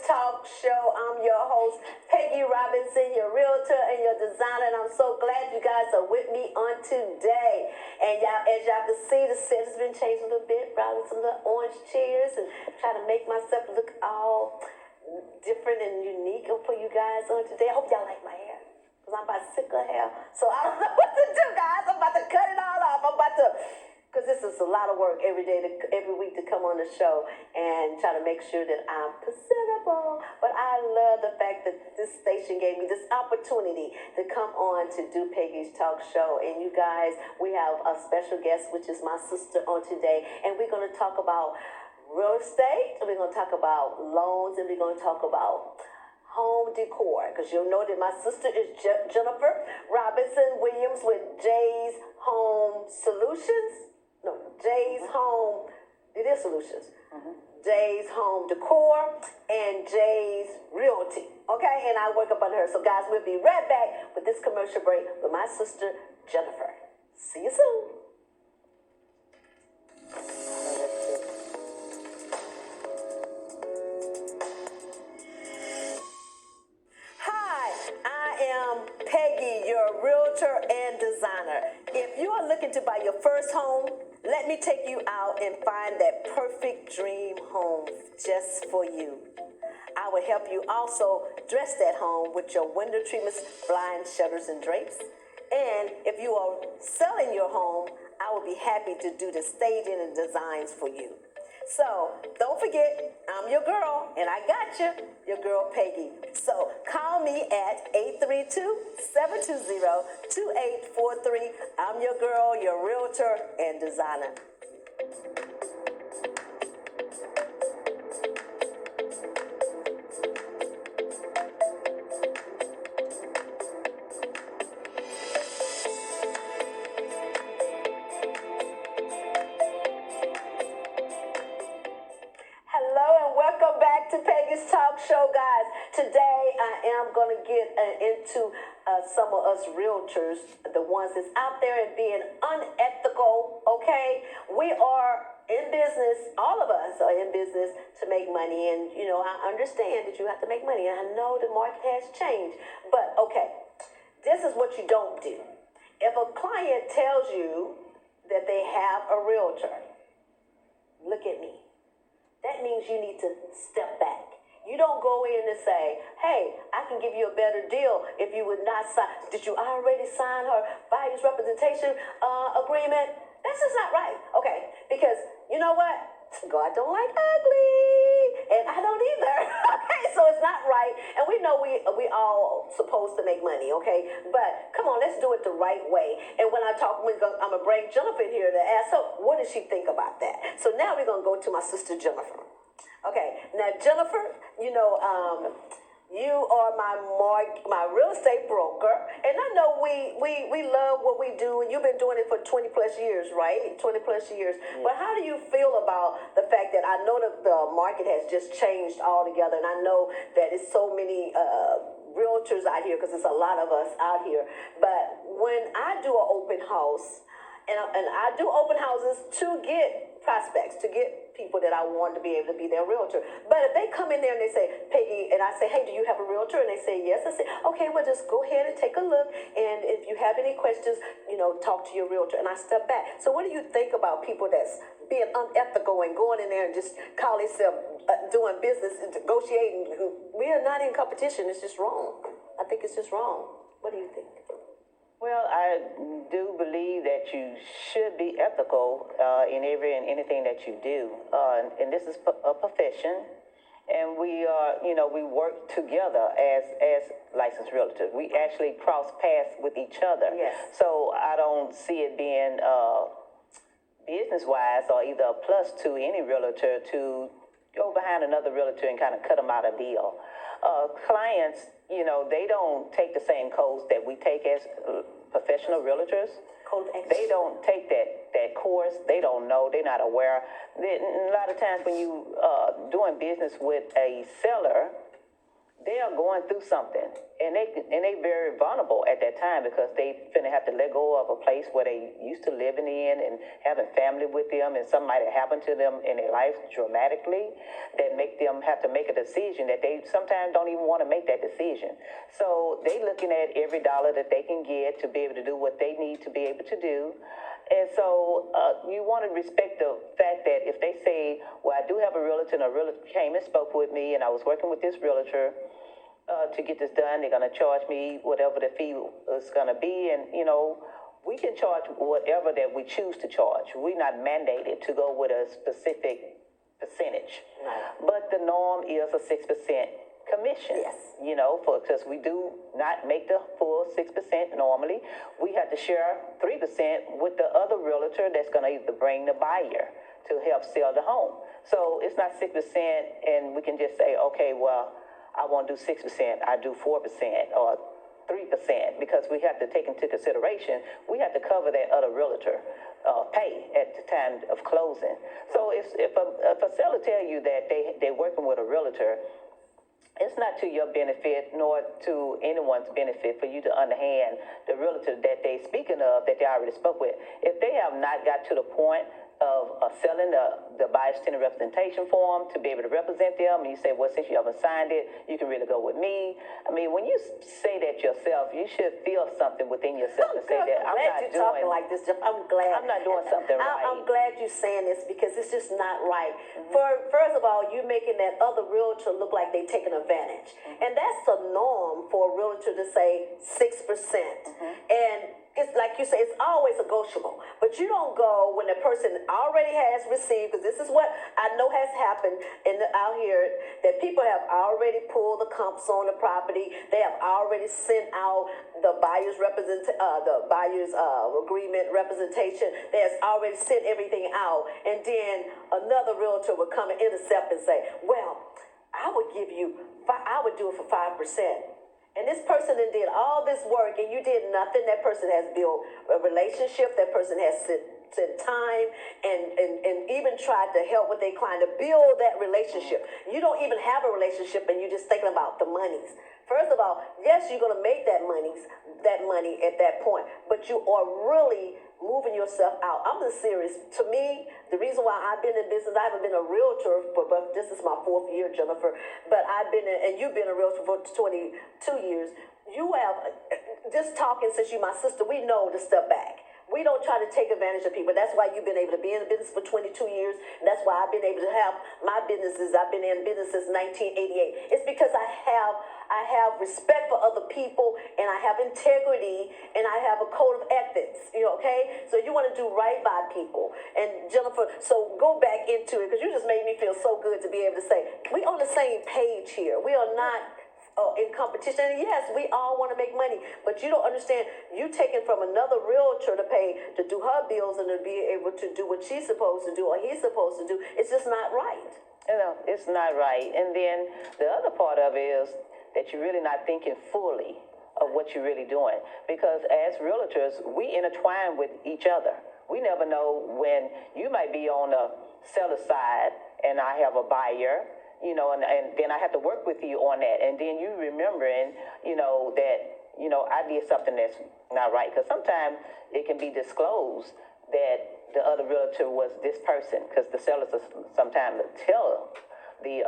Talk Show. I'm your host, Peggy Robinson, your realtor and your designer, and I'm so glad you guys are with me on today. And y'all, as y'all can see, the set has been changed a little bit, brought in some little orange chairs and trying to make myself look all different and unique for you guys on today. I hope y'all like my hair, because I'm about sick of hair, so I don't know what to do, guys. I'm about to cut it all off. I'm about to... because this is a lot of work every day, every week to come on the show and try to make sure that I'm presentable. But I love the fact that this station gave me this opportunity to come on to do Peggy's Talk Show. And you guys, we have a special guest, which is my sister on today. And we're going to talk about real estate, and we're going to talk about loans, and we're going to talk about home decor, because you'll know that my sister is Jennifer Robinson Williams with Jay's Home Solutions. No, Jay's Home, it is Solutions. Jay's Home Decor and Jay's Realty. Okay, and I work up under her. So guys, we'll be right back with this commercial break with my sister Jennifer. See you soon. Peggy, your realtor and designer. If you are looking to buy your first home, let me take you out and find that perfect dream home just for you. I will help you also dress that home with your window treatments, blinds, shutters, and drapes. And if you are selling your home, I will be happy to do the staging and designs for you. So don't forget, I'm your girl, and I got you, your girl Peggy. So call me at 832-720-2843. I'm your girl, your realtor and designer. Talk Show, guys. Today I am going to get into some of us realtors, the ones that's out there and being unethical. Okay, we are in business, all of us are in business to make money, and you know, I understand that you have to make money, and I know the market has changed, but okay, this is what you don't do. If a client tells you that they have a realtor, look at me, that means you need to step back. You don't go in and say, hey, I can give you a better deal if you would not sign. Did you already sign her buyer's representation agreement? That's just not right. Okay, because you know what? God don't like ugly, and I don't either. Okay, so it's not right. And we know we all supposed to make money, okay? But come on, let's do it the right way. And when I talk, I'm going to bring Jennifer in here to ask her, what does she think about that? So now we're going to go to my sister Jennifer. Okay, now Jennifer, you know, you are my real estate broker, and I know we love what we do, and you've been doing it for 20 plus years, right? 20 plus years. Yeah. But how do you feel about the fact that I know that the market has just changed altogether, and I know that it's so many realtors out here, because there's a lot of us out here. But when I do an open house, and I do open houses to get prospects, to get people that I want to be able to be their realtor. But if they come in there and they say, Peggy, and I say, hey, do you have a realtor? And they say, yes. I say, okay, well, just go ahead and take a look. And if you have any questions, you know, talk to your realtor. And I step back. So what do you think about people that's being unethical and going in there and just call themselves doing business and negotiating? We are not in competition. It's just wrong. I think it's just wrong. What do you think? Well, I do believe that you should be ethical in anything that you do. And this is a profession, and we are, you know, we work together as licensed realtors. We actually cross paths with each other. Yes. So I don't see it being business-wise or either a plus to any realtor to go behind another realtor and kind of cut them out a deal. Clients, they don't take the same codes that we take as professional realtors. They don't take that course. They don't know. They're not aware. A lot of times when you doing business with a seller, they are going through something, and they very vulnerable at that time because they finna have to let go of a place where they used to living in and having family with them, and something might have happened to them in their life dramatically that make them have to make a decision that they sometimes don't even want to make that decision. So they looking at every dollar that they can get to be able to do what they need to be able to do. And so you want to respect the fact that if they say, well, I do have a realtor, and a realtor came and spoke with me, and I was working with this realtor to get this done, they're going to charge me whatever the fee is going to be. And, we can charge whatever that we choose to charge. We're not mandated to go with a specific percentage. Right. But the norm is a 6% commission. Yes. Because we do not make the full 6% normally. We have to share 3% with the other realtor that's going to either bring the buyer to help sell the home. So it's not 6%, and we can just say, okay, well, I won't do 6%, I do 4% or 3%, because we have to take into consideration, we have to cover that other realtor pay at the time of closing. So if a seller tell you that they're working with a realtor, it's not to your benefit nor to anyone's benefit for you to underhand the realtor that they're speaking of that they already spoke with. If they have not got to the point of selling the buyer's tenant representation form to be able to represent them, and you say, well, since you haven't signed it, you can really go with me. I mean, when you say that yourself, you should feel something within yourself and say that I'm not doing talking like this, Jeff. I'm glad. I'm not doing something right. I'm glad you're saying this because it's just not right. First of all, you're making that other realtor look like they're taking advantage. And that's the norm for a realtor to say 6%. And it's like you say, it's always negotiable. But you don't go when the person already has received, because this is what I know has happened out here, that people have already pulled the comps on the property. They have already sent out the buyer's agreement representation. They has already sent everything out. And then another realtor would come and intercept and say, well, I would do it for 5%. And this person then did all this work and you did nothing. That person has built a relationship. That person has spent time and even tried to help with their client to build that relationship. You don't even have a relationship and you're just thinking about the monies. First of all, yes, you're going to make that money at that point, but you are really moving yourself out. I'm just serious. To me, the reason why I've been in business, I haven't been a realtor, but this is my 4th year, Jennifer, but and you've been a realtor for 22 years. You have, just talking since you're my sister, we know to step back. We don't try to take advantage of people. That's why you've been able to be in the business for 22 years. That's why I've been able to have my businesses. I've been in business since 1988. It's because I have respect for other people, and I have integrity, and I have a code of ethics. Okay? So you want to do right by people. And Jennifer, so go back into it, because you just made me feel so good to be able to say, we on the same page here. We are not in competition. And yes, we all want to make money, but you don't understand. You taking from another realtor to pay to do her bills and to be able to do what she's supposed to do or he's supposed to do. It's just not right. It's not right. And then the other part of it is that you're really not thinking fully of what you're really doing, because as realtors, we intertwine with each other. We never know when you might be on the seller side and I have a buyer, and then I have to work with you on that. And then you remembering, that, I did something that's not right. Because sometimes it can be disclosed that the other realtor was this person, because the sellers sometimes tell the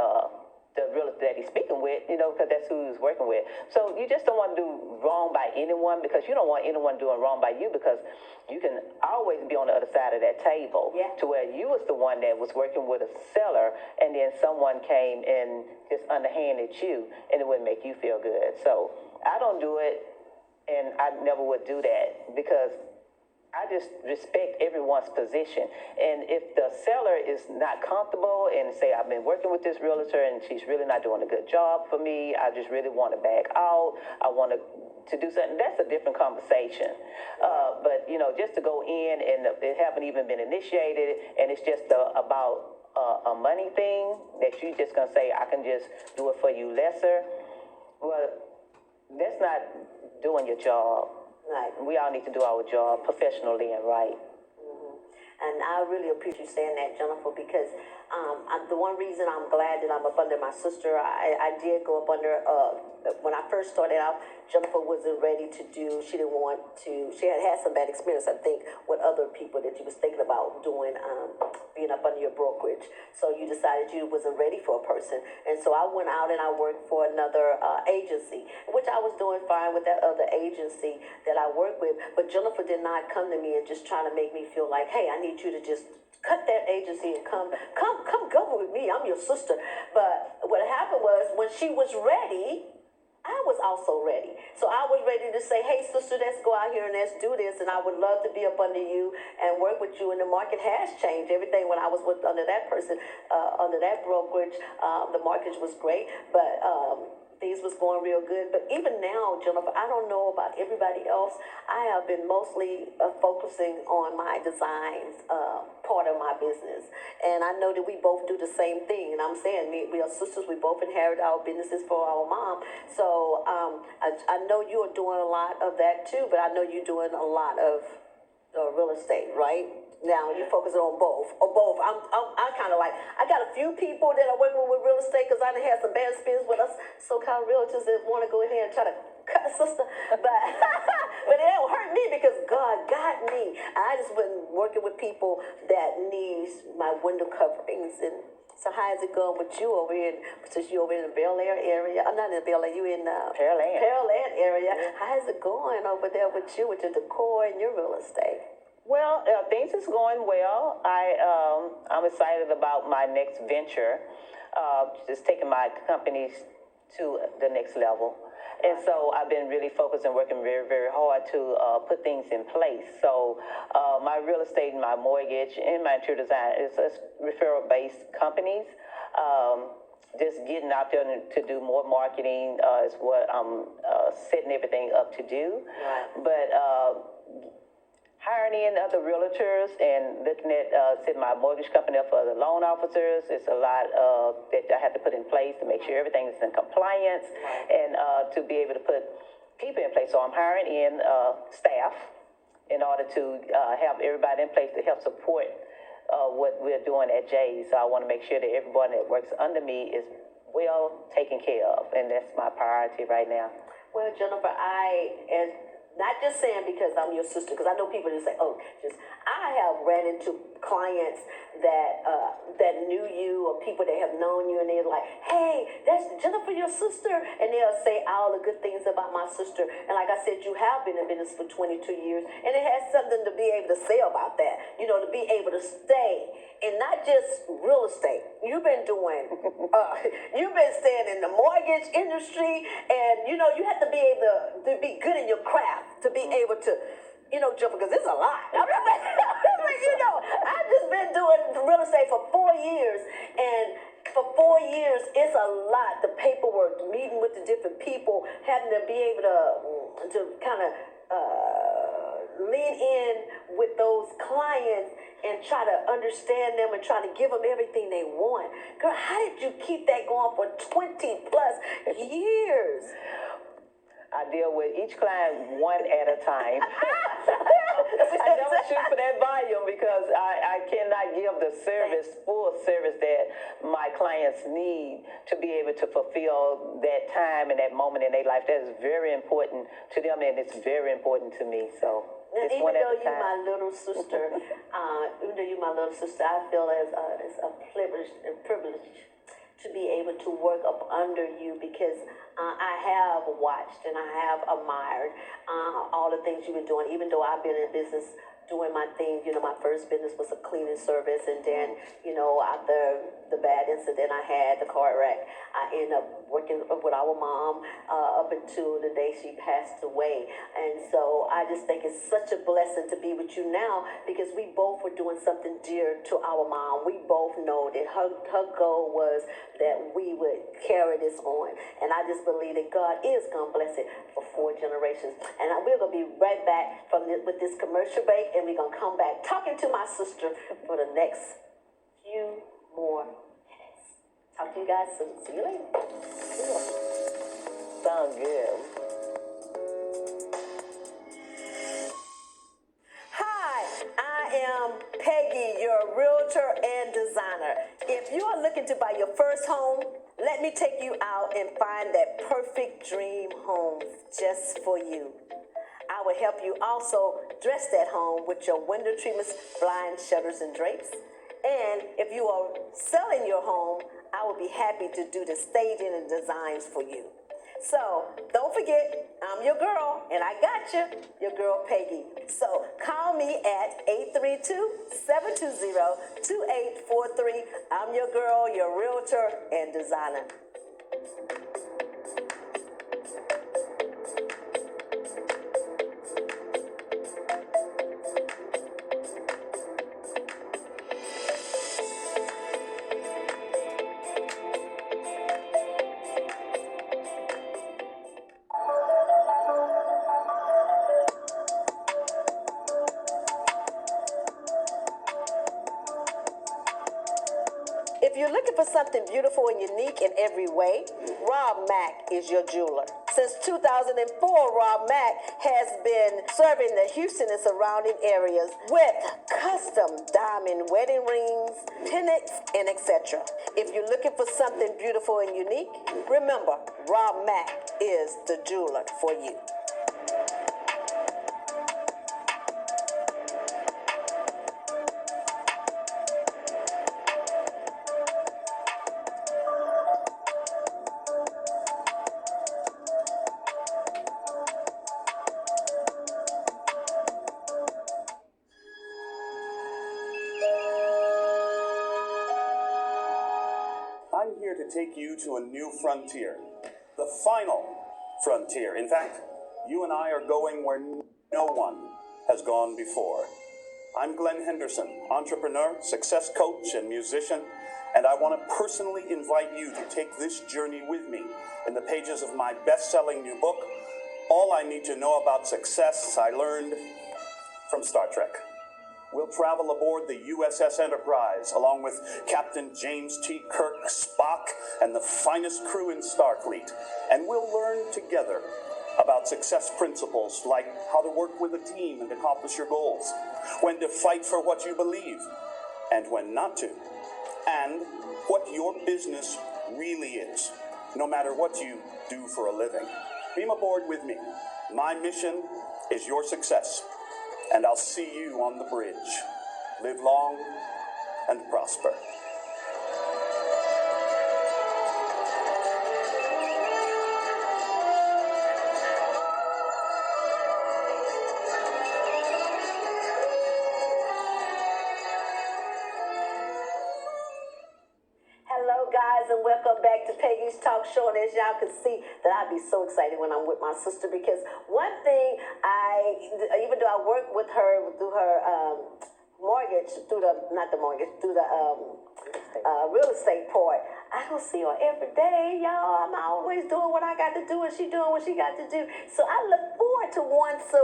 realtor that he's speaking with, because that's who he's working with. So you just don't want to do wrong by anyone, because you don't want anyone doing wrong by you, because you can always be on the other side of that table to where you was the one that was working with a seller, and then someone came and just underhanded you, and it wouldn't make you feel good. So I don't do it, and I never would do that, because I just respect everyone's position. And if the seller is not comfortable and say, I've been working with this realtor and she's really not doing a good job for me, I just really want to back out, I want to do something, that's a different conversation. But, just to go in and it haven't even been initiated, and it's just about a money thing that you just gonna say, I can just do it for you lesser. Well, that's not doing your job. Right. We all need to do our job professionally and right. And I really appreciate you saying that, Jennifer, because the one reason I'm glad that I'm up under my sister, I did go up under, when I first started out, Jennifer wasn't ready to do, she didn't want to, she had some bad experience, I think, with other people that you was thinking about doing, being up under your brokerage. So you decided you wasn't ready for a person. And so I went out and I worked for another agency, which I was doing fine with that other agency that I worked with. But Jennifer did not come to me and just try to make me feel like, hey, I need you to just cut that agency and come go with me. I'm your sister. But what happened was when she was ready, I was also ready. So I was ready to say, hey, sister, let's go out here and let's do this. And I would love to be up under you and work with you. And the market has changed. Everything when I was with under that person, under that brokerage, the market was great. But things was going real good. But even now, Jennifer, I don't know about everybody else. I have been mostly focusing on my designs part of my business. And I know that we both do the same thing. And I'm saying we are sisters. We both inherit our businesses for our mom. So I know you are doing a lot of that too, but I know you're doing a lot of real estate, right? Now you're focusing on both. I'm kind of like, I got a few people that are working with real estate because I done had some bad experience with us so-called realtors that want to go in here and try to cut a sister, but but it don't hurt me because God got me. I just been working with people that needs my window coverings. And so how is it going with you over here? Since you over in the Bel Air area, I'm not in the Bel Air. You in Pearland area. Yeah. How is it going over there with you with your decor and your real estate? Well, things is going well. I'm excited about my next venture, just taking my companies to the next level. And so I've been really focused and working very, very hard to put things in place. So my real estate and my mortgage and my interior design is referral-based companies. Just getting out there to do more marketing is what I'm setting everything up to do. Right. But hiring in other realtors and looking at setting my mortgage company up for the loan officers. It's a lot that I have to put in place to make sure everything is in compliance and to be able to put people in place. So I'm hiring in staff in order to have everybody in place to help support what we're doing at Jay's. So I want to make sure that everyone that works under me is well taken care of, and that's my priority right now. Well, Jennifer, not just saying because I'm your sister, because I know people just say, oh, I have ran into clients that knew you or people that have known you, and they're like, hey, that's Jennifer, your sister, and they'll say all the good things about my sister. And like I said, you have been in business for 22 years, and it has something to be able to say about that, to be able to stay in not just real estate. You've been doing, you've been staying in the mortgage industry, and you have to be able to be good in your craft, to be able to, jump, because it's a lot. I've just been doing real estate for 4 years, and for 4 years, it's a lot. The paperwork, meeting with the different people, having to be able to kind of lean in with those clients and try to understand them and try to give them everything they want. Girl, how did you keep that going for 20 plus years? I deal with each client one at a time. I never shoot for that volume because I cannot give the full service that my clients need to be able to fulfill that time and that moment in their life. That is very important to them, and it's very important to me. So even though you're my little sister, I feel as a privilege to be able to work up under you, because I have watched and I have admired all the things you've been doing. Even though I've been in business doing my thing, my first business was a cleaning service, and then, after the bad incident I had, the car wreck, I ended up working with our mom up until the day she passed away. And so I just think it's such a blessing to be with you now, because we both were doing something dear to our mom. We both know that her goal was that we would carry this on. And I just believe that God is going to bless it for 4 generations. And we're going to be right back with this commercial break, and we're going to come back talking to my sister for the next few more to you guys soon. See you later. Sounds good. Hi, I am Peggy, your realtor and designer. If you are looking to buy your first home, let me take you out and find that perfect dream home just for you. I will help you also dress that home with your window treatments, blinds, shutters, and drapes. And if you are selling your home, I will be happy to do the staging and designs for you. So don't forget, I'm your girl, and I got you, your girl Peggy. So call me at 832-720-2843. I'm your girl, your realtor and designer. If you're looking for something beautiful and unique in every way, Rob Mack is your jeweler. Since 2004, Rob Mack has been serving the Houston and surrounding areas with custom diamond wedding rings, pendants, and etc. If you're looking for something beautiful and unique, remember, Rob Mack is the jeweler for you. I'm here to take you to a new frontier, the final frontier. In fact, you and I are going where no one has gone before. I'm Glenn Henderson, entrepreneur, success coach, and musician, and I want to personally invite you to take this journey with me in the pages of my best-selling new book, All I Need to Know About Success I Learned from Star Trek. We'll travel aboard the USS Enterprise along with Captain James T. Kirk, Spock, and the finest crew in Starfleet. And we'll learn together about success principles like how to work with a team and accomplish your goals, when to fight for what you believe, and when not to, and what your business really is, no matter what you do for a living. Beam aboard with me. My mission is your success. And I'll see you on the bridge. Live long and prosper. Hello guys, and welcome back to Peggy's Talk Show. And as y'all can see, that I'd be so excited when I'm with my sister, because one thing even though I work with her through her mortgage, through the real estate part, I don't see her every day, y'all. I'm always doing what I got to do, and she doing what she got to do. So I look forward to once a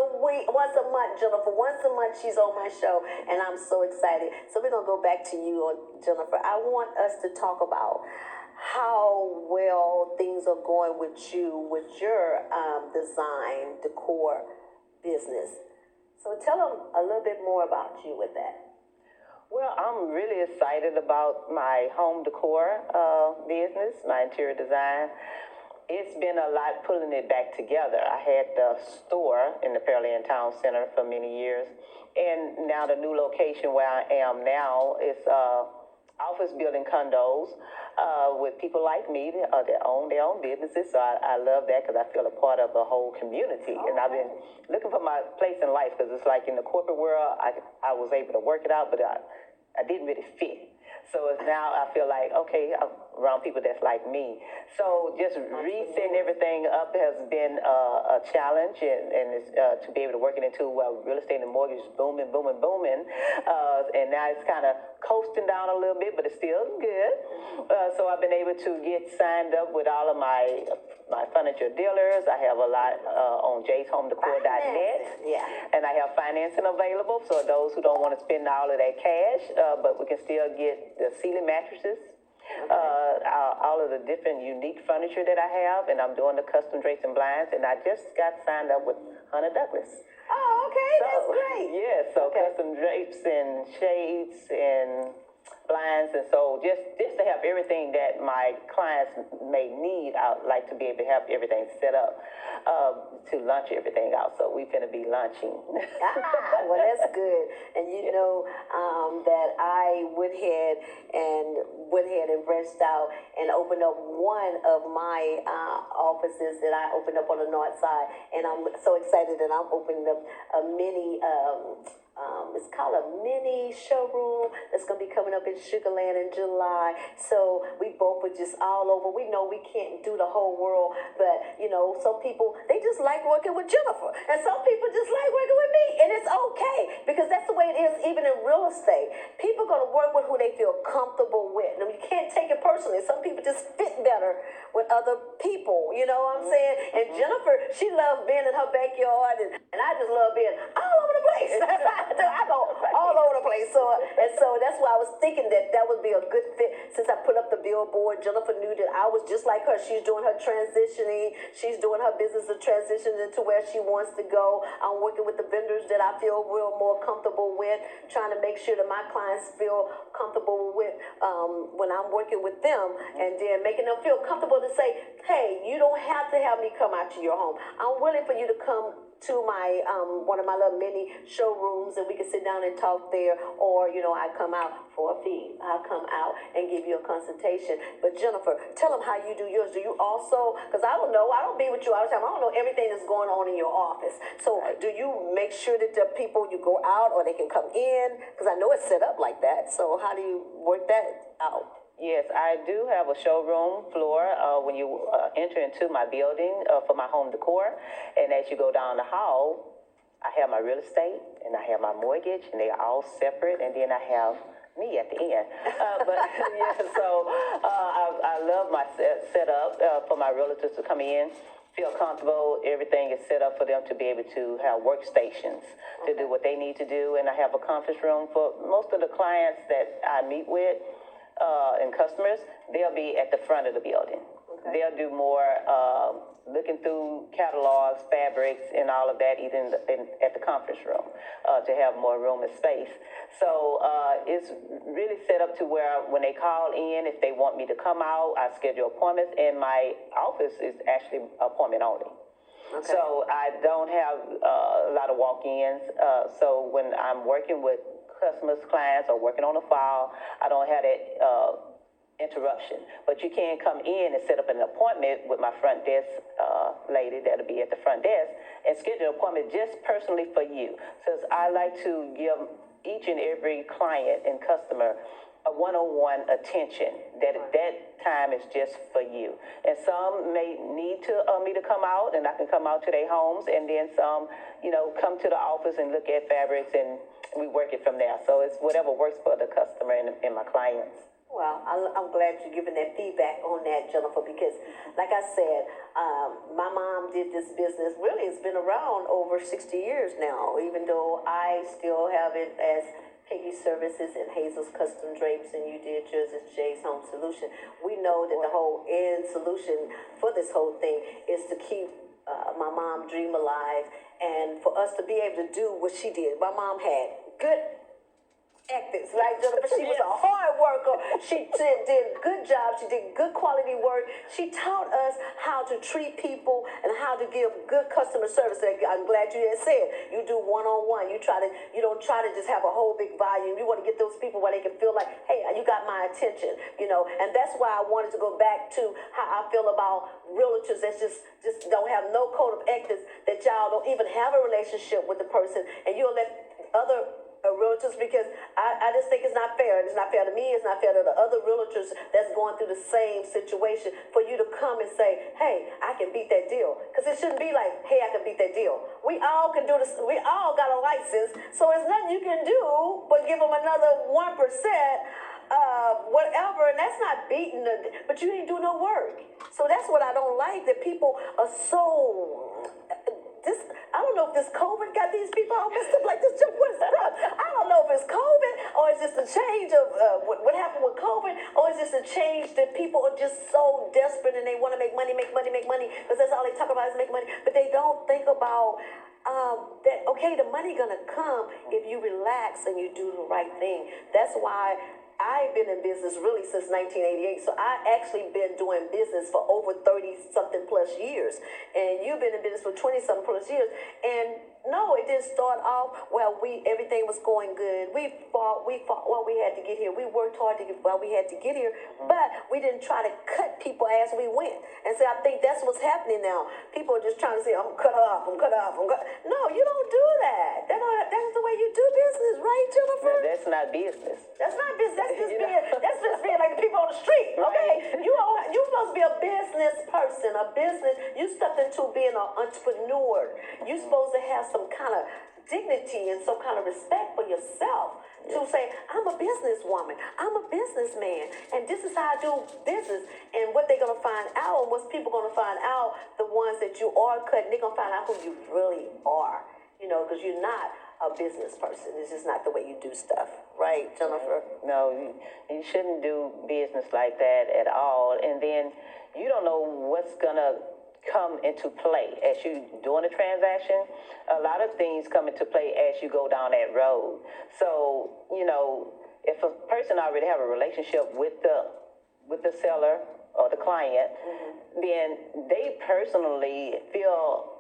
month, Jennifer. Once a month, she's on my show, and I'm so excited. So we're gonna go back to you, Jennifer. I want us to talk about how well things are going with you, with your design, decor business. So tell them a little bit more about you with that. Well, I'm really excited about my home decor business, my interior design. It's been a lot pulling it back together. I had the store in the Pearland Town Center for many years, and now the new location where I am now is office building condos with people like me that own their own businesses. So I love that because I feel a part of the whole community. And I've been looking for my place in life, because it's like in the corporate world, I was able to work it out, but I didn't really fit. So it's now I feel like, okay, I'm around people that's like me. So just resetting everything up has been a challenge, and it's, to be able to work it into real estate and mortgage is booming. And now it's kind of coasting down a little bit, but it's still good. So I've been able to get signed up with all of my furniture dealers. I have a lot on jshomedecor.net. Yeah. And I have financing available, so those who don't want to spend all of that cash, but we can still get the ceiling mattresses All of the different unique furniture that I have, and I'm doing the custom drapes and blinds, and I just got signed up with Hunter Douglas. Oh, okay, that's great. Yeah, so Okay. custom drapes and shades and blinds, and so just to have everything that my clients may need, I'd like to be able to have everything set up to launch everything out. So we're going to be launching. Well, that's good. And you know that I went ahead and branched out and opened up one of my offices that I opened up on the north side, and I'm so excited that I'm opening up a mini. It's called a mini showroom that's going to be coming up in Sugarland in July. So we both were just all over. We know we can't do the whole world, but you know, some people, they just like working with Jennifer, and some people just like working with me, and it's okay because that's the way it is even in real estate. People are going to work with who they feel comfortable with. Now, you can't take it personally. Some people just fit better with other people, you know what I'm saying? And Jennifer, she loves being in her backyard, and I just love being all over the place. I go all over the place. So that's why I was thinking that would be a good fit. Since I put up the billboard, Jennifer knew that I was just like her. She's doing her transitioning. She's doing her business of transition into where she wants to go. I'm working with the vendors that I feel real more comfortable with, trying to make sure that my clients feel comfortable with when I'm working with them, and then making them feel comfortable to say, hey, you don't have to have me come out to your home. I'm willing for you to come to my one of my little mini showrooms, and we can sit down and talk there, or you know, I come out for a fee. I'll come out and give you a consultation. But Jennifer, tell them how you do yours. Do you also, because I don't know, I don't be with you all the time, I don't know everything that's going on in your office. So do you make sure that the people, you go out or they can come in? Because I know it's set up like that. So how do you work that out? Yes, I do have a showroom floor when you enter into my building for my home decor. And as you go down the hall, I have my real estate and I have my mortgage, and they're all separate. And then I have me at the end. But yeah, so I love my setup for my realtors to come in, feel comfortable. Everything is set up for them to be able to have workstations to do what they need to do. And I have a conference room for most of the clients that I meet with. And customers, they'll be at the front of the building. Okay. They'll do more looking through catalogs, fabrics, and all of that, even at the conference room to have more room and space. So it's really set up to where when they call in, if they want me to come out, I schedule appointments, and my office is actually appointment only. Okay. So I don't have a lot of walk-ins. So when I'm working with customers, clients, or working on a file, I don't have that interruption. But you can come in and set up an appointment with my front desk lady that'll be at the front desk and schedule an appointment just personally for you. Since I like to give each and every client and customer a one-on-one attention. That time is just for you. And some may need me to come out, and I can come out to their homes, and then some, you know, come to the office and look at fabrics, and we work it from there. So it's whatever works for the customer and my clients. Well, I'm glad you're giving that feedback on that, Jennifer, because like I said, my mom did this business. Really, it's been around over 60 years now, even though I still have it as Peggy Services and Hazel's Custom Drapes, and you did yours as Jay's Home Solution. We know that the whole end solution for this whole thing is to keep my mom dream alive, and for us to be able to do what she did. My mom had good ethics, right, Jennifer? She was a hard worker. She did a good job. She did good quality work. She taught us how to treat people and how to give good customer service. I'm glad you had said you do one-on-one. You don't try to just have a whole big volume. You want to get those people where they can feel like, hey, you got my attention, you know. And that's why I wanted to go back to how I feel about realtors that just don't have no code of ethics, that y'all don't even have a relationship with the person, and you'll let other realtors, because I just think it's not fair. It's not fair to me. It's not fair to the other realtors that's going through the same situation, for you to come and say, hey, I can beat that deal. Because it shouldn't be like, hey, I can beat that deal. We all can do this. We all got a license, so there's nothing you can do but give them another 1%, whatever, and that's not beating but you ain't do no work. So that's what I don't like, that people are so this, I don't know if this COVID got these people all messed up like this. What is the problem? I don't know if it's COVID or it's just a change of what happened with COVID, or it's just a change that people are just so desperate and they want to make money, because that's all they talk about is make money. But they don't think about that, okay, the money gonna come if you relax and you do the right thing. That's why I've been in business really since 1988. So I actually been doing business for over 30 something plus years. And you've been in business for 20 something plus years. And no, it didn't start off well. Everything was going good. We fought while we had to get here. We worked hard while we had to get here, but we didn't try to cut people as we went. And so I think that's what's happening now. People are just trying to say, I'm cut off. No, you don't do that. That's the way you do business, right, Jennifer? No, that's not business. That's not business. That's just being like the people on the street, okay? Right. You're supposed to be a business person, you stepped into being an entrepreneur. You're supposed to have some kind of dignity and some kind of respect for yourself to say, I'm a businesswoman, I'm a businessman, and this is how I do business. And what they're going to find out, what's people going to find out, the ones that you are cutting, they're going to find out who you really are, because you're not a business person. It's just not the way you do stuff. Right, Jennifer? No, you shouldn't do business like that at all. And then you don't know what's going to come into play as you doing a transaction. A lot of things come into play as you go down that road. So, if a person already have a relationship with the seller or the client, then they personally feel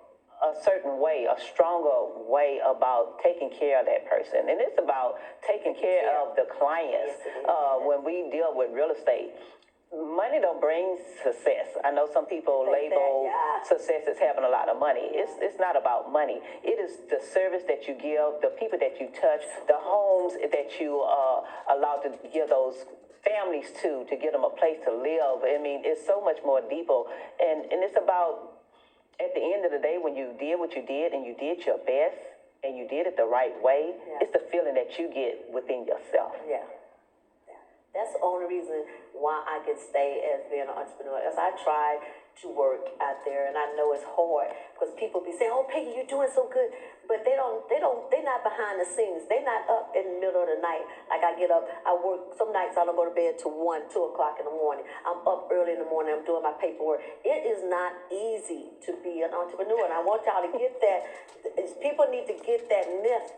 a certain way, a stronger way about taking care of that person. And it's about taking care of the clients. When we deal with real estate, money don't bring success. I know some people label success as having a lot of money. It's not about money. It is the service that you give, the people that you touch, the homes that you are allowed to give those families to get them a place to live. I mean, it's so much more deeper. And it's about, at the end of the day, when you did what you did and you did your best and you did it the right way, it's the feeling that you get within yourself. Yeah. That's the only reason why I can stay as being an entrepreneur. As I try to work out there, and I know it's hard because people be saying, "Oh, Peggy, you're doing so good," but they're not behind the scenes. They're not up in the middle of the night. Like I get up, I work. Some nights I don't go to bed till 1, 2 o'clock in the morning. I'm up early in the morning. I'm doing my paperwork. It is not easy to be an entrepreneur, and I want y'all to get that. People need to get that myth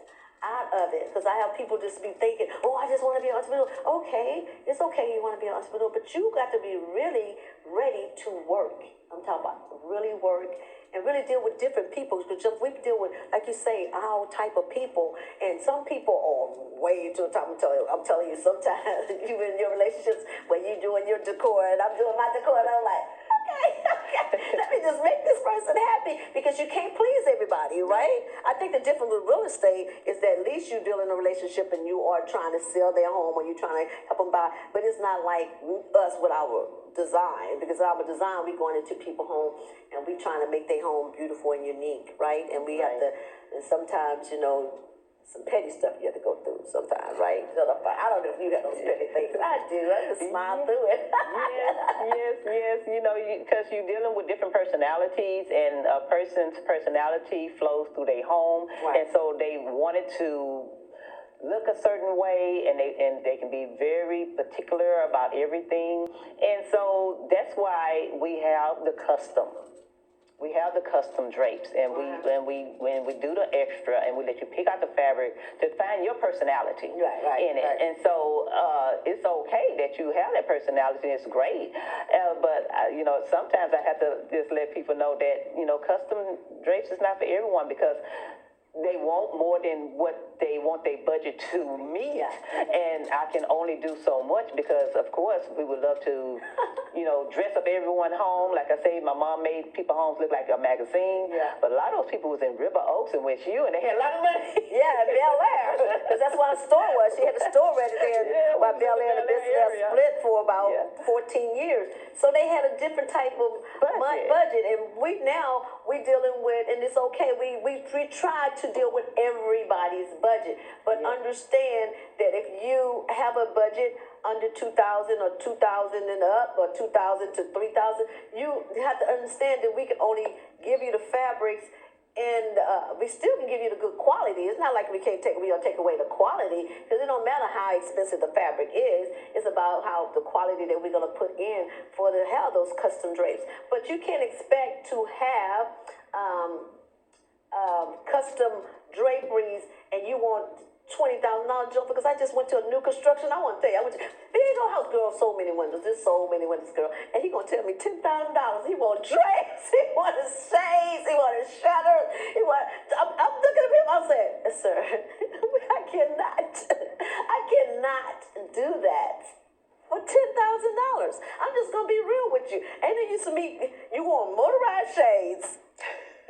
out of it, because I have people just be thinking, oh, I just want to be an entrepreneur. Okay, it's okay you want to be an entrepreneur, but you got to be really ready to work. I'm talking about really work and really deal with different people, because we deal with, like you say, all type of people, and some people are way too top. I'm telling you, sometimes you in your relationships when you doing your decor and I'm doing my decor, and I'm like, okay, let me just make this person happy, because you can't please everybody, right? I think the difference with real estate is that at least you deal in a relationship and you are trying to sell their home or you're trying to help them buy, but it's not like us with our design, because our design, we going into people's home and we trying to make their home beautiful and unique, right? And we have to, and sometimes, some petty stuff you have to go through sometimes, right? I don't know if you have those petty things. I do. I just smile through it. Yes. Because you're dealing with different personalities, and a person's personality flows through their home, and so they wanted to look a certain way, and they can be very particular about everything, and so that's why we have the custom. We have the custom drapes, and when we do the extra, and we let you pick out the fabric to find your personality in it. Right. And so it's okay that you have that personality. It's great, but sometimes I have to just let people know that custom drapes is not for everyone, because they want more than what they want their budget to meet, and I can only do so much, because of course we would love to dress up everyone's home. Like I say, my mom made people's homes look like a magazine, but a lot of those people was in River Oaks and West U, and they had a lot of money. Bel Air, because that's what her store was. She had a store right there while Bel Air and the business split for about 14 years. So they had a different type of budget, and we dealing with, and it's okay. We try to deal with everybody's budget, but understand that if you have a budget under 2,000 or 2,000 and up, or 2,000 to 3,000, you have to understand that we can only give you the fabrics and we still can give you the good quality. It's not like we don't take away the quality, because it don't matter how expensive the fabric is. It's about how the quality that we're gonna put in for to have those custom drapes. But you can't expect to have custom draperies and you want $20,000 jump, because I just went to a new construction. I want to tell you, I went to big old house, girl, so many windows. There's so many windows, girl. And he gonna tell me $10,000. He want drapes, he want shades, he want shutters, I'm looking at him, I'm saying, sir, I cannot do that for $10,000. I'm just gonna be real with you. And then you want motorized shades,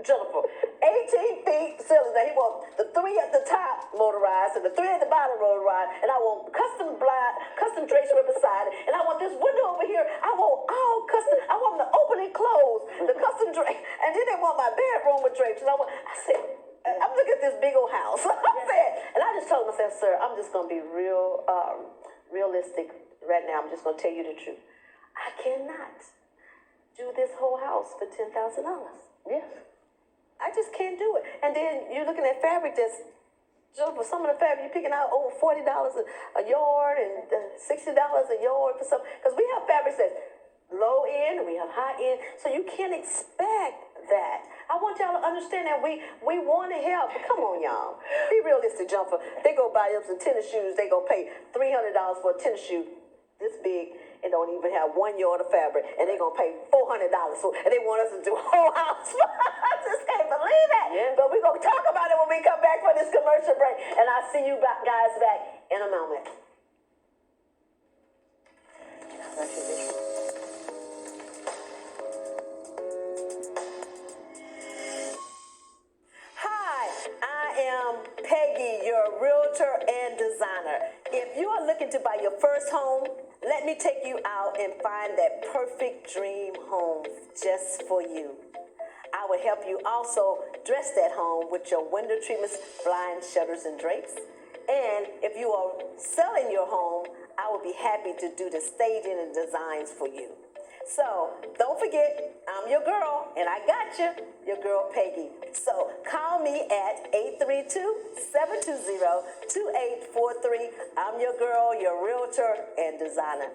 Jennifer, 18 feet ceiling. Now he want the 3 at the top motorized and the 3 at the bottom motorized, and I want custom drapes right beside it, and I want this window over here. I want all custom. I want them to open and close the custom drape, and then they want my bedroom with drapes. And I said, I'm looking at this big old house. And I just told him, I said, sir, I'm just gonna be realistic right now. I'm just gonna tell you the truth. I cannot do this whole house for $10,000. Yes. I just can't do it. And then you're looking at fabric that's, for some of the fabric, you're picking out over $40 a yard and $60 a yard for some. Because we have fabrics that's low end and we have high end. So you can't expect that. I want y'all to understand that we want to help. But come on, y'all. Be realistic, Jumper. They go buy up some tennis shoes. They go pay $300 for a tennis shoe this big and don't even have 1 yard of fabric, and they're gonna pay $400 for, and they want us to do a whole house. I just can't believe that. Yeah. But we're gonna talk about it when we come back for this commercial break, and I'll see you guys back in a moment. Hi, I am Peggy, your realtor and designer. If you are looking to buy your first home, let me take you out and find that perfect dream home just for you. I will help you also dress that home with your window treatments, blinds, shutters, and drapes. And if you are selling your home, I will be happy to do the staging and designs for you. So don't forget, I'm your girl, and I got you, your girl Peggy. So call me at 832-720-2843. I'm your girl, your realtor and designer.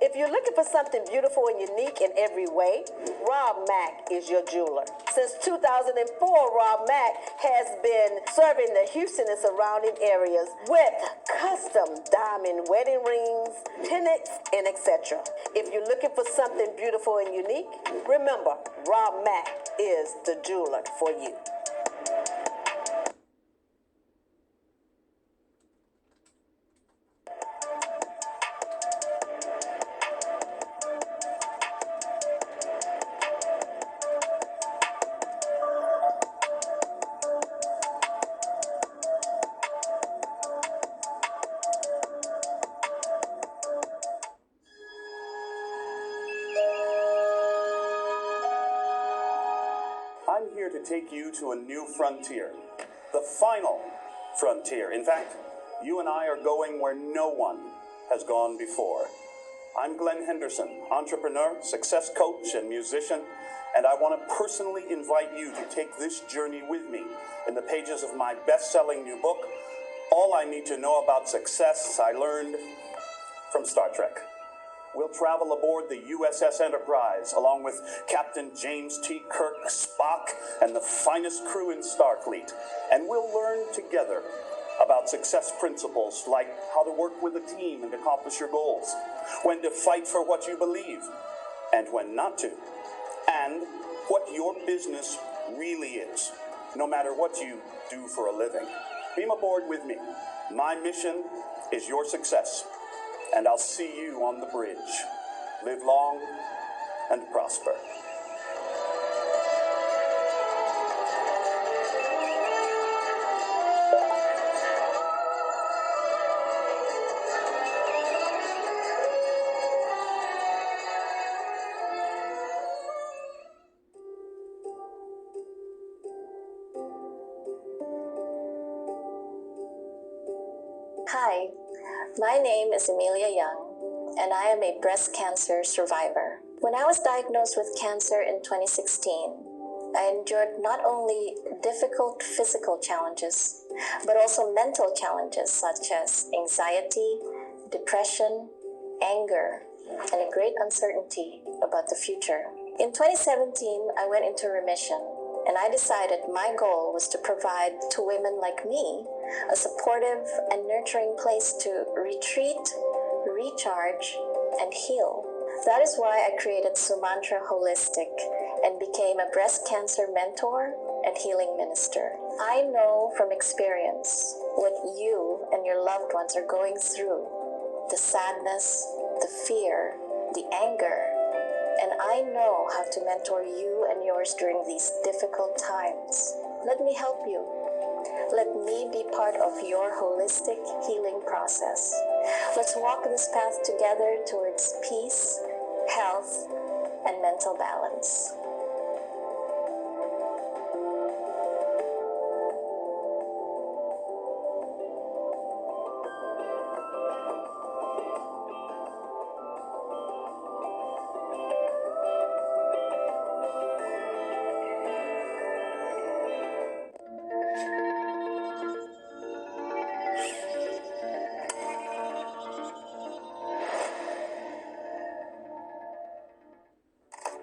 If you're looking for something beautiful and unique in every way, Rob Mack is your jeweler. Since 2004, Rob Mack has been serving the Houston and surrounding areas with custom diamond wedding rings, pendants, and etc. If you're looking for something beautiful and unique, remember, Rob Mack is the jeweler for you. I'm here to take you to a new frontier, the final frontier. In fact, you and I are going where no one has gone before. I'm Glenn Henderson, entrepreneur, success coach, and musician, and I want to personally invite you to take this journey with me in the pages of my best-selling new book, All I Need to Know About Success I Learned from Star Trek. We'll travel aboard the USS Enterprise, along with Captain James T. Kirk, Spock, and the finest crew in Starfleet. And we'll learn together about success principles like how to work with a team and accomplish your goals, when to fight for what you believe, and when not to, and what your business really is, no matter what you do for a living. Beam aboard with me. My mission is your success. And I'll see you on the bridge. Live long and prosper. Hi, my name is Amelia Young, and I am a breast cancer survivor. When I was diagnosed with cancer in 2016, I endured not only difficult physical challenges, but also mental challenges such as anxiety, depression, anger, and a great uncertainty about the future. In 2017, I went into remission, and I decided my goal was to provide to women like me a supportive and nurturing place to retreat, recharge, and heal. That is why I created Sumantra Holistic and became a breast cancer mentor and healing minister. I know from experience what you and your loved ones are going through, the sadness, the fear, the anger, and I know how to mentor you and yours during these difficult times. Let me help you. Let me be part of your holistic healing process. Let's walk this path together towards peace, health, and mental balance.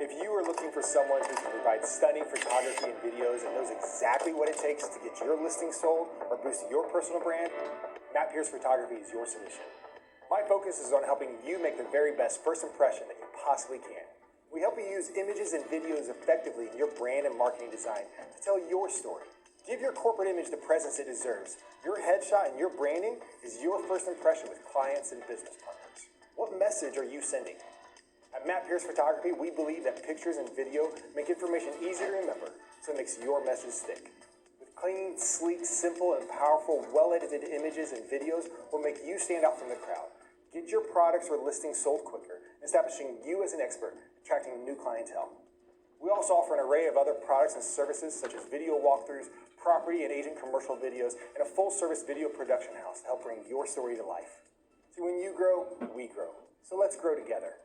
If you are looking for someone who can provide stunning photography and videos and knows exactly what it takes to get your listing sold or boost your personal brand, Matt Pierce Photography is your solution. My focus is on helping you make the very best first impression that you possibly can. We help you use images and videos effectively in your brand and marketing design to tell your story. Give your corporate image the presence it deserves. Your headshot and your branding is your first impression with clients and business partners. What message are you sending? At Matt Pierce Photography, we believe that pictures and video make information easy to remember, so it makes your message stick. With clean, sleek, simple, and powerful, well-edited images and videos will make you stand out from the crowd. Get your products or listings sold quicker, establishing you as an expert, attracting new clientele. We also offer an array of other products and services such as video walkthroughs, property and agent commercial videos, and a full-service video production house to help bring your story to life. See, when you grow, we grow. So let's grow together.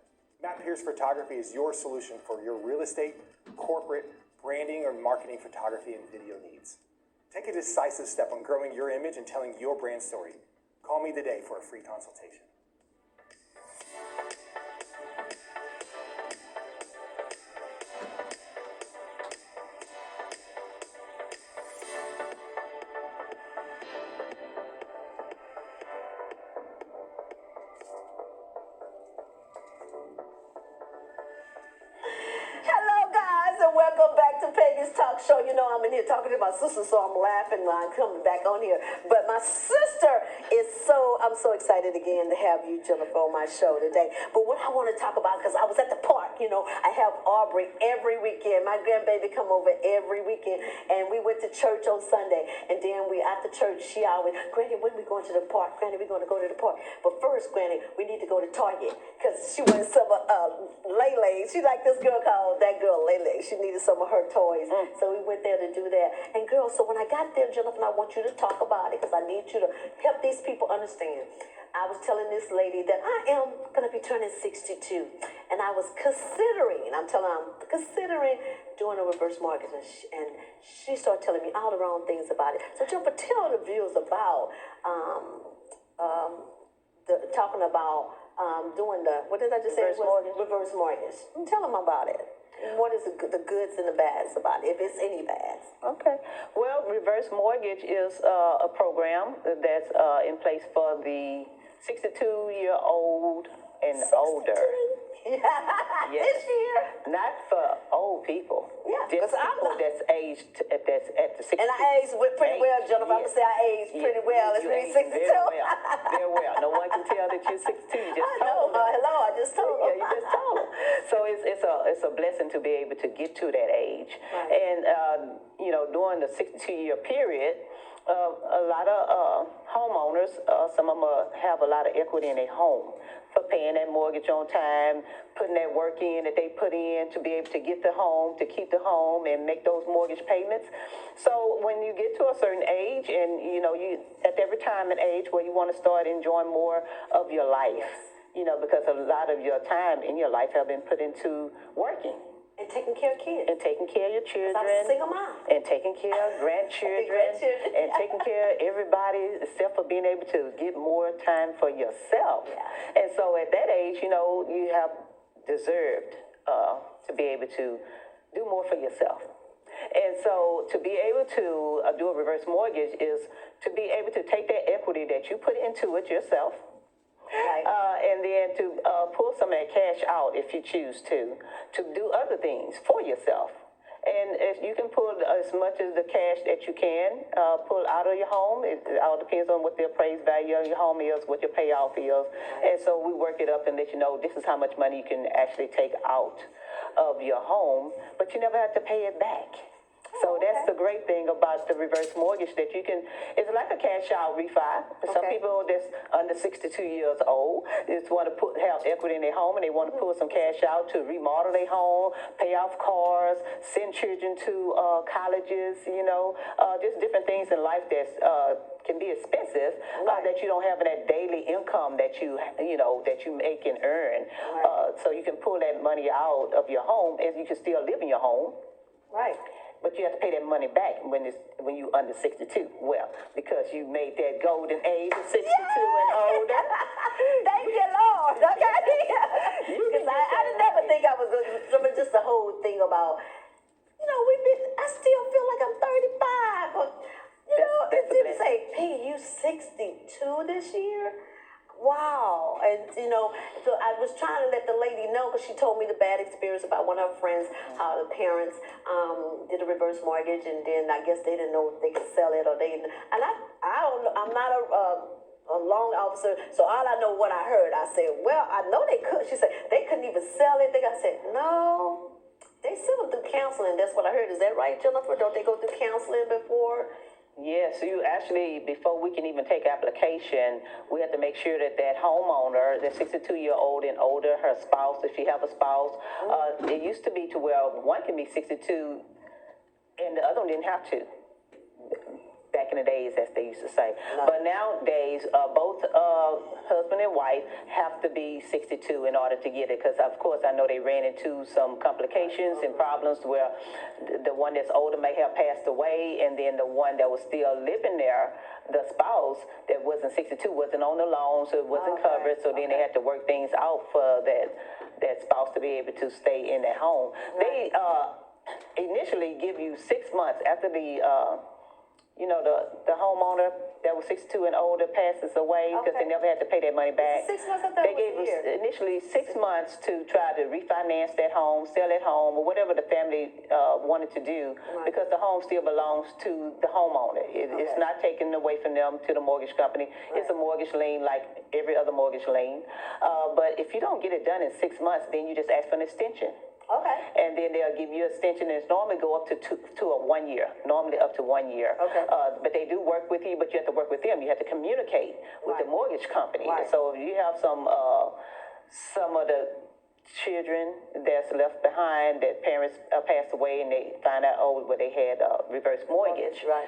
Matt Pierce Photography is your solution for your real estate, corporate, branding, or marketing photography and video needs. Take a decisive step on growing your image and telling your brand story. Call me today for a free consultation. Hello, guys, and welcome back to Peggy's Talk Show. You know, I'm in here talking to my sister, so I'm laughing when I'm coming back on here. But my sister I'm so excited again to have you, Jennifer, on my show today. But what I want to talk about, because I was at the park, you know, I have Aubrey every weekend. My grandbaby come over every weekend, and we went to church on Sunday. And then after church, she always, Granny, when we going to the park? Granny, we're going to go to the park. But first, Granny, we need to go to Target, because she wanted some Lele. She like this girl called that girl Lele. She needed some of her toys. So we went there to do that. And girl, so when I got there, Jennifer, I want you to talk about it, because I need you to help these people understand. I was telling this lady that I am going to be turning 62. And I was considering doing a reverse mortgage. And she started telling me all the wrong things about it. So Jennifer, tell the viewers about talking about doing what did I just say? Reverse mortgage. Tell them about it. What is the goods and the bads about it, if it's any bads? Okay. Well, reverse mortgage is a program that's in place for the 62-year-old and 62? older. Yes. Yes. This year? Not for old people. Yeah, Just 'cause I'm people not. that's aged that's at the 60. And I aged pretty well, Jennifer. I'm going to say I aged pretty well. It's You really aged 62. Very well. Very well. No one can tell that you're 62. You just I know. told them. Hello, I just told Yeah, them. you just told them. So it's a blessing to be able to get to that age. Right. And during the 62-year period, a lot of homeowners, some of them have a lot of equity in their home for paying that mortgage on time, putting that work in that they put in to be able to get the home, to keep the home and make those mortgage payments. So when you get to a certain age and, you know, you at that retirement age where you want to start enjoying more of your life, you know, because a lot of your time in your life have been put into working. And taking care of kids. And taking care of your children. I'm a single mom. And taking care of grandchildren. And taking care of everybody except for being able to get more time for yourself. Yeah. And so at that age, you know, you have deserved to be able to do more for yourself. And so to be able to do a reverse mortgage is to be able to take that equity that you put into it yourself. Right. And then to pull some of that cash out if you choose to do other things for yourself. And if you can pull as much as the cash that you can pull out of your home. It all depends on what the appraised value of your home is, what your payoff is. And so we work it up and let you know this is how much money you can actually take out of your home, but you never have to pay it back. So that's the great thing about the reverse mortgage that you can, it's like a cash out refi. Some people that's under 62 years old just want to have equity in their home and they want to pull some cash out to remodel their home, pay off cars, send children to colleges, you know, just different things in life that can be expensive that you don't have in that daily income that you know, that you make and earn. So you can pull that money out of your home and you can still live in your home. Right. But you have to pay that money back when you under 62. Well, because you made that golden age of 62 and older. Thank you, Lord. Okay. Because I didn't never think I was going to, just the whole thing about, you know, I still feel like I'm 35. Or, you know, it didn't say, P, you 62 this year? Wow. And, you know, so I was trying to let the lady know because she told me the bad experience about one of her friends, how the parents did a reverse mortgage and then I guess they didn't know if they could sell it or they didn't. And I don't know, I'm not a loan officer, so all I know what I heard, I said, well, I know they could. She said, they couldn't even sell it. I said, no, they sell them through counseling. That's what I heard. Is that right, Jennifer? Don't they go through counseling before? Yes, you actually, before we can even take application, we have to make sure that that homeowner, the 62-year-old and older, her spouse, if she have a spouse, it used to be to where one can be 62 and the other one didn't have to. Back in the days, as they used to say. No. But nowadays, both husband and wife have to be 62 in order to get it. Because, of course, I know they ran into some complications and problems where the one that's older may have passed away, and then the one that was still living there, the spouse that wasn't 62, wasn't on the loan, so it wasn't covered. So then they had to work things out for that spouse to be able to stay in that home. Right. They initially give you 6 months after the homeowner that was 62 and older passes away because they never had to pay that money back. 6 months after they gave us initially 6 months to try to refinance that home, sell that home, or whatever the family wanted to do, because the home still belongs to the homeowner. It's not taken away from them to the mortgage company. It's a mortgage lien like every other mortgage lien. But if you don't get it done in 6 months, then you just ask for an extension. Okay. And then they'll give you an extension, and it's normally go up to 1 year, normally up to 1 year. Okay. But they do work with you, but you have to work with them. You have to communicate with the mortgage company. Right. So if you have some of the children that's left behind that parents passed away and they find out, well, they had a reverse mortgage. Right.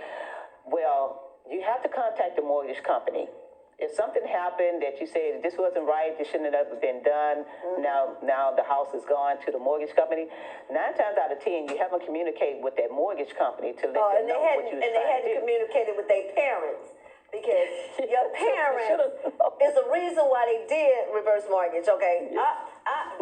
Well, you have to contact the mortgage company. If something happened that you say this wasn't right, this shouldn't have been done, now the house is gone to the mortgage company, 9 times out of 10, you haven't communicated with that mortgage company to let them know what you were trying to do. And they hadn't communicated with their parents because your parents is the reason why they did reverse mortgage, okay? I'm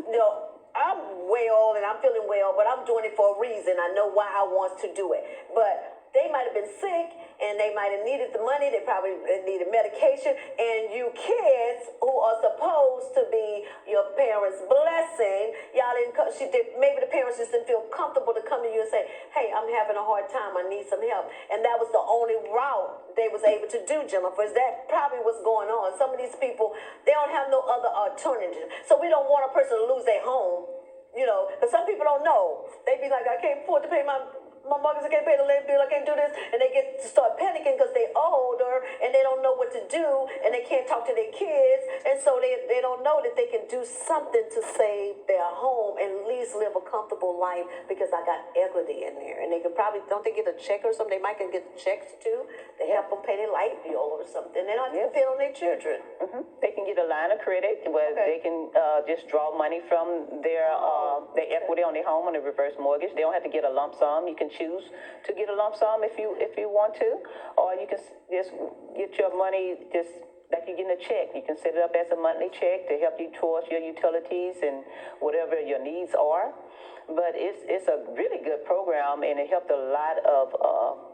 well and I'm feeling well, but I'm doing it for a reason. I know why I want to do it. But they might have been sick and they might have needed the money. They probably needed medication. And you kids who are supposed to be your parents' blessing, y'all didn't come. Maybe the parents just didn't feel comfortable to come to you and say, hey, I'm having a hard time. I need some help. And that was the only route they was able to do, Jennifer. That probably what's going on. Some of these people, they don't have no other alternative. So we don't want a person to lose their home, you know, because some people don't know. They be like, I can't afford to pay my My mortgage, I can't pay the late bill, I can't do this, and they get to start panicking because they're older and they don't know what to do, and they can't talk to their kids, and so they don't know that they can do something to save their home and at least live a comfortable life because I got equity in there, and they can probably, don't they get a check or something? They might can get checks too. They help them pay their light bill or something. They don't have to depend on their children. They can get a line of credit where they can just draw money from their equity on their home on a reverse mortgage. They don't have to get a lump sum. You can choose to get a lump sum if you want to, or you can just get your money just like you're getting a check. You can set it up as a monthly check to help you towards your utilities and whatever your needs are. But it's a really good program, and it helped a lot of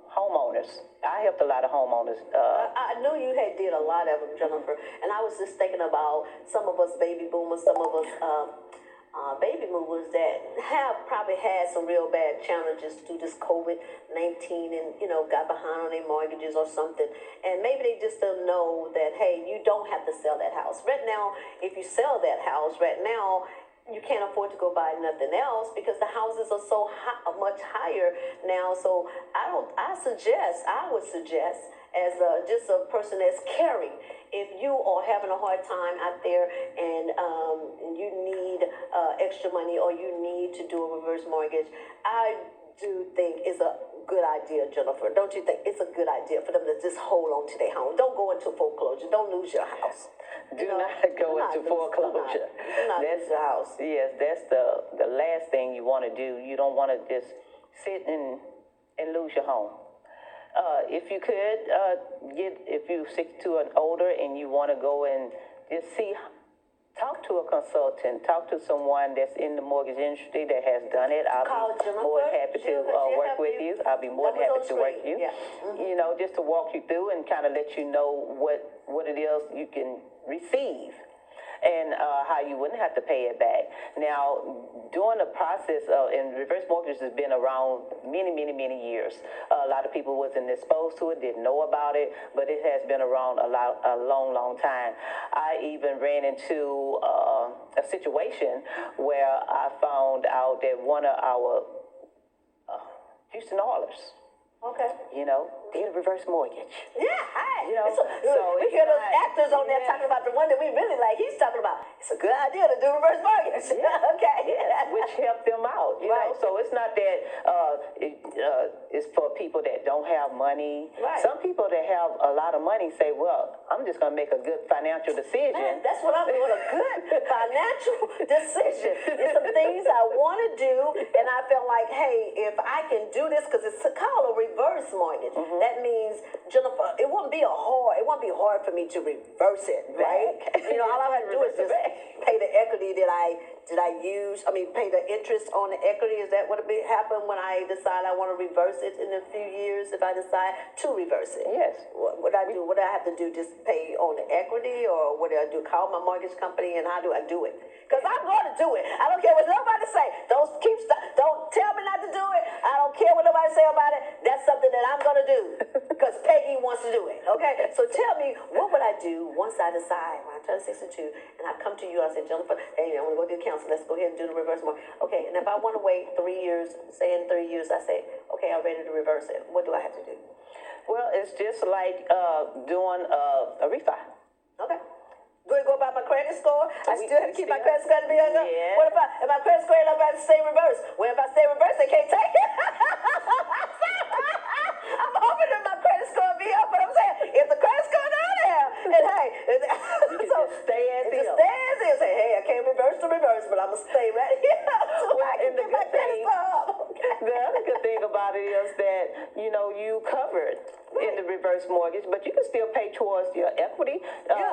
homeowners. I helped a lot of homeowners. I knew you had did a lot of them, Jennifer, and I was just thinking about some of us baby boomers, some of us baby movers that have probably had some real bad challenges through this COVID-19 and, got behind on their mortgages or something. And maybe they just don't know that, hey, you don't have to sell that house. Right now, if you sell that house right now, you can't afford to go buy nothing else because the houses are so much higher now. So I would suggest as just a person that's caring, if you are having a hard time out there and you need extra money or you need to do a reverse mortgage, I do think it's a good idea, Jennifer. Don't you think it's a good idea for them to just hold on to their home? Don't go into foreclosure. Don't lose your house. Do not go into foreclosure. Do not lose your house. Yes, that's the last thing you want to do. You don't want to just sit and lose your home. If you could if you stick to an older and you want to go and just talk to a consultant, talk to someone that's in the mortgage industry that has done it. I'll be more than happy to work with you. I'll be more than happy to work with you. Yeah. Just to walk you through and kind of let you know what it is you can receive. And how you wouldn't have to pay it back. Now, during the process and reverse mortgages has been around many, many, many years. A lot of people wasn't exposed to it, didn't know about it, but it has been around a long, long time. I even ran into a situation where I found out that one of our Houston Oilers, did a reverse mortgage. Yeah, hi. So we hear those actors on there talking about the one that we really like. He's talking about it's a good idea to do reverse mortgage. Okay. Which helped them out, you know. So it's not that it's for people that don't have money. Right. Some people that have a lot of money say, well, I'm just going to make a good financial decision. Man, that's what I'm doing, a good financial decision. There's some things I want to do, and I felt like, hey, if I can do this, because it's called a reverse mortgage. That means, Jennifer, it won't be hard for me to reverse it, right? All I have to do is just pay the equity that I use. Pay the interest on the equity. Is that what it happen when I decide I want to reverse it in a few years? If I decide to reverse it, yes. What I do? What do I have to do? Just pay on the equity, or what do I do? Call my mortgage company, and how do I do it? Because I'm going to do it. I don't care what nobody say. Don't tell me not to do it. I don't care what nobody say about it. That's something that I'm going to do because Peggy wants to do it. Okay? So tell me, what would I do once I decide, when I turn 62, and I come to you, I say, Jennifer, hey, I want to go to the council. Let's go ahead and do the reverse mortgage. Okay, and if I want to wait 3 years, say in 3 years, I say, okay, I'm ready to reverse it. What do I have to do? Well, it's just like doing a refi. Okay. Do I go by my credit score? I still have to keep my credit score to be up. Yeah. What if my credit score ain't up, I have to stay reverse? Well, if I stay reverse, they can't take it. I'm hoping that my credit score will be up, but I'm saying, if the credit score down there, and hey, You can just stay as is. Just stay as is. Say, hey, I can't reverse to reverse, but I'm going to stay right here. So I can get my credit score up. The other good thing about it is that, you covered in the reverse mortgage, but you can still pay towards your equity.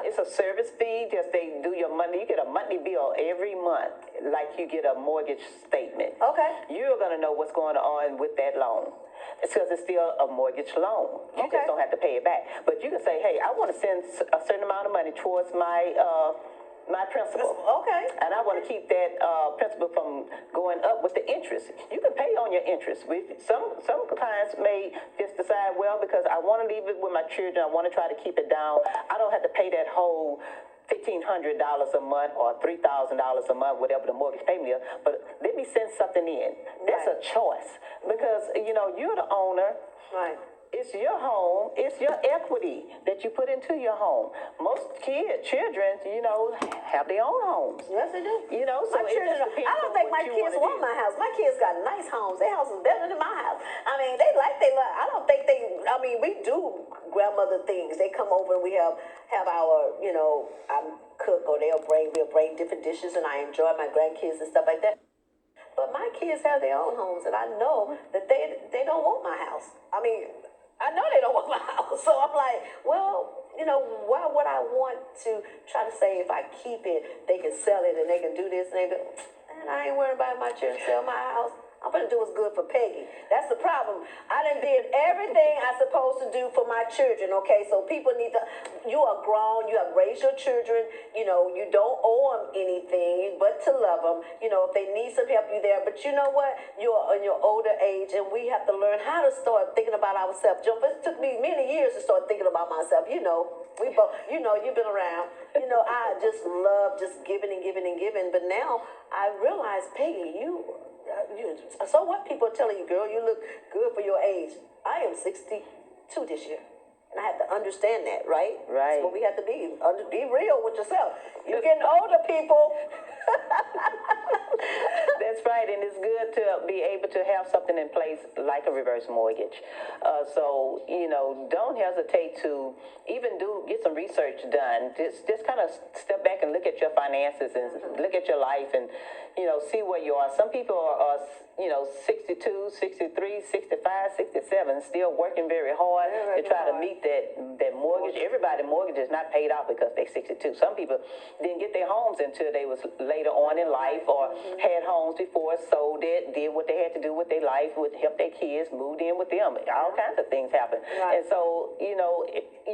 It's a service fee. Just they do your money. You get a monthly bill every month, like you get a mortgage statement. Okay. You're going to know what's going on with that loan. It's because it's still a mortgage loan. You just don't have to pay it back. But you can say, hey, I want to send a certain amount of money towards my principal. Okay. And I want to keep that principal from going up with the interest. You can pay on your interest. Some clients may just decide, well, because I want to leave it with my children, I want to try to keep it down, I don't have to pay that whole $1,500 a month or $3,000 a month, whatever the mortgage payment is, but let me send something in. That's a choice because, you're the owner. Right. It's your home. It's your equity that you put into your home. Most children, have their own homes. Yes, they do. So My children, I don't think my kids want my house. My kids got nice homes. Their house is better than my house. I mean, I don't think we do grandmother things. They come over and we have our, I cook or we'll bring different dishes and I enjoy my grandkids and stuff like that. But my kids have their own homes and I know that they don't want my house. I mean, I know they don't want my house. So I'm like, well, why would I want to try to say if I keep it, they can sell it and they can do this and I ain't worried about my children sell my house. I'm going to do what's good for Peggy. That's the problem. I done did everything I'm supposed to do for my children, okay? So people need to, you are grown, you have raised your children, you don't owe them anything but to love them. If they need some help, you there. But you know what? You're in your older age and we have to learn how to start thinking about ourselves. It took me many years to start thinking about myself. We both, you've been around. I just love just giving and giving and giving. But now I realize, Peggy, so what people are telling you, girl, you look good for your age. I am 62 this year. And I have to understand that, right? Right. So we have to be real with yourself. You're getting older, people. That's right, and it's good to be able to have something in place like a reverse mortgage. So, don't hesitate to even get some research done. Just kind of step back and look at your finances and look at your life and, see where you are. Some people are 62, 63, 65, 67, still working very hard to try to meet that mortgage. Everybody's mortgage is not paid off because they're 62. Some people didn't get their homes until they was later on in life or had homes before, sold it, did what they had to do with their life, help their kids, moved in with them. All kinds of things happen. Right. And so, you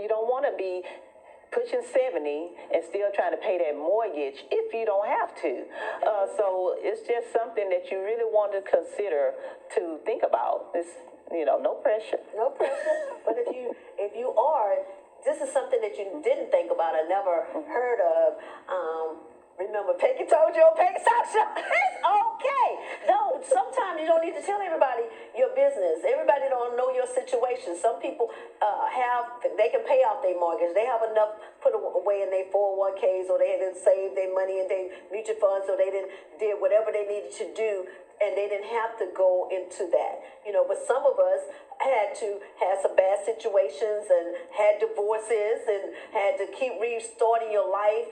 don't want to be pushing 70 and still trying to pay that mortgage if you don't have to. So it's just something that you really want to consider to think about. It's, no pressure. No pressure. But if you are, this is something that you didn't think about or never heard of. Remember, Peggy told you on Peggy's Talk Show. It's okay. No, sometimes you don't need to tell everybody your business. Everybody don't know your situation. Some people they can pay off their mortgage. They have enough put away in their 401ks or they didn't save their money in their mutual funds or they did whatever they needed to do and they didn't have to go into that. But some of us had to have some bad situations and had divorces and had to keep restarting your life,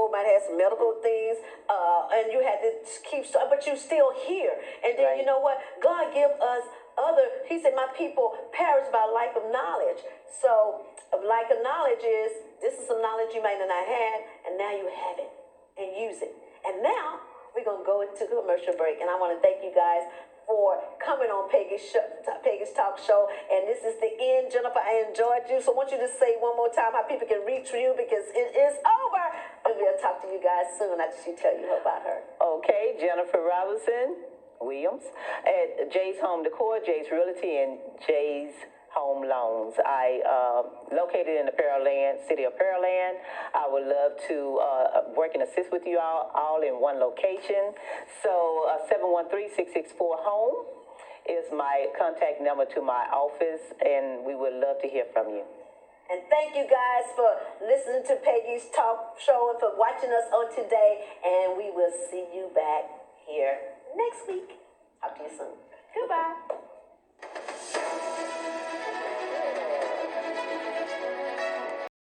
might have some medical things, and you had to keep, but you're still here. And then right. You know what? God give us he said, my people perish by lack of knowledge. So lack of knowledge this is some knowledge you might not have had, and now you have it and use it. And now we're going to go into commercial break, and I want to thank you guys for coming on Peggy's Talk Show. And this is the end. Jennifer, I enjoyed you. So I want you to say one more time how people can reach you because it is over. And we'll talk to you guys soon after she tell you about her. Okay, Jennifer Robinson Williams at Jay's Home Decor, Jay's Realty, and Jay's Home Loans. I located in the Pearland, city of Pearland. I would love to work and assist with you all in one location. So 713-664-HOME is my contact number to my office, and we would love to hear from you. And thank you guys for listening to Peggy's Talk Show and for watching us on today. And we will see you back here next week. Talk to you soon. Goodbye.